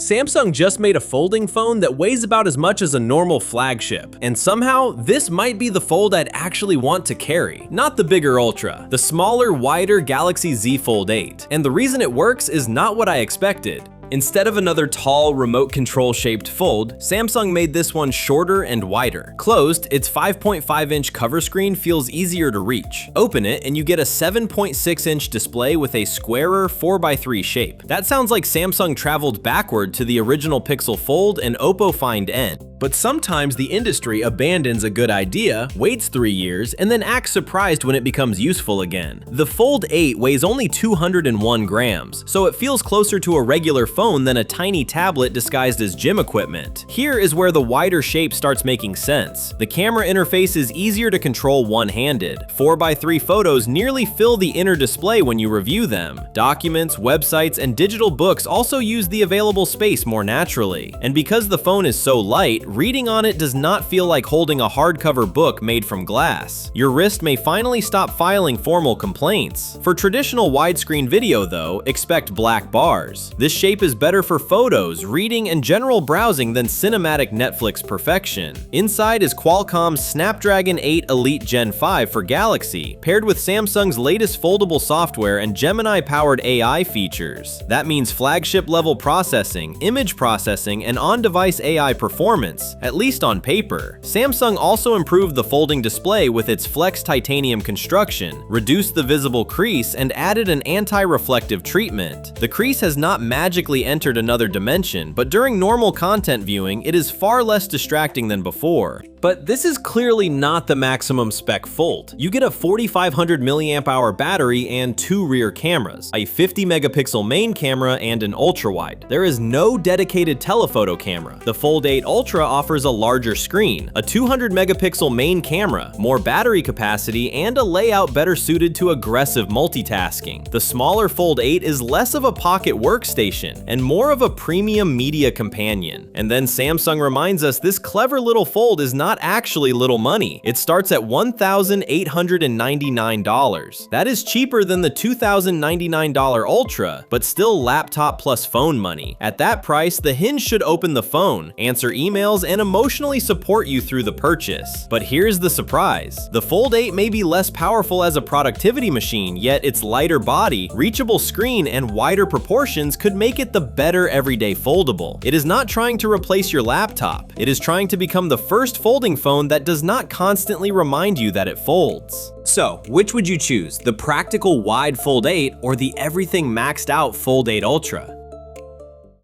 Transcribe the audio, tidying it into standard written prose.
Samsung just made a folding phone that weighs about as much as a normal flagship, and somehow this might be the fold I'd actually want to carry. Not the bigger Ultra, the smaller, wider Galaxy Z Fold8. And the reason it works is not what I expected. Instead of another tall, remote control shaped fold, Samsung made this one shorter and wider. Closed, its 5.5-inch cover screen feels easier to reach. Open it and you get a 7.6-inch display with a squarer 4x3 shape. That sounds like Samsung traveled backward to the original Pixel Fold and Oppo Find N. But sometimes the industry abandons a good idea, waits 3 years, and then acts surprised when it becomes useful again. The Fold 8 weighs only 201 grams, so it feels closer to a regular phone than a tiny tablet disguised as gym equipment. Here is where the wider shape starts making sense. The camera interface is easier to control one-handed. 4x3 photos nearly fill the inner display when you review them. Documents, websites, and digital books also use the available space more naturally. And because the phone is so light, reading on it does not feel like holding a hardcover book made from glass. Your wrist may finally stop filing formal complaints. For traditional widescreen video though, expect black bars. This shape is better for photos, reading, and general browsing than cinematic Netflix perfection. Inside is Qualcomm's Snapdragon 8 Elite Gen 5 for Galaxy, paired with Samsung's latest foldable software and Gemini-powered AI features. That means flagship-level processing, image processing, and on-device AI performance, at least on paper. Samsung also improved the folding display with its Flex titanium construction, reduced the visible crease, and added an anti-reflective treatment. The crease has not magically entered another dimension, but during normal content viewing, it is far less distracting than before. But this is clearly not the maximum spec Fold. You get a 4500 mAh battery and 2 rear cameras, a 50 megapixel main camera, and an ultra-wide. There is no dedicated telephoto camera. The Fold 8 Ultra offers a larger screen, a 200 megapixel main camera, more battery capacity, and a layout better suited to aggressive multitasking. The smaller Fold 8 is less of a pocket workstation and more of a premium media companion. And then Samsung reminds us this clever little fold is not actually little money. It starts at $1,899. That is cheaper than the $2,099 Ultra, but still laptop plus phone money. At that price, the hinge should open the phone, answer emails, and emotionally support you through the purchase. But here's the surprise. The Fold 8 may be less powerful as a productivity machine, yet its lighter body, reachable screen, and wider proportions could make it the better everyday foldable. It is not trying to replace your laptop. It is trying to become the first folding phone that does not constantly remind you that it folds. So, which would you choose? The practical wide Fold 8 or the everything maxed out Fold 8 Ultra?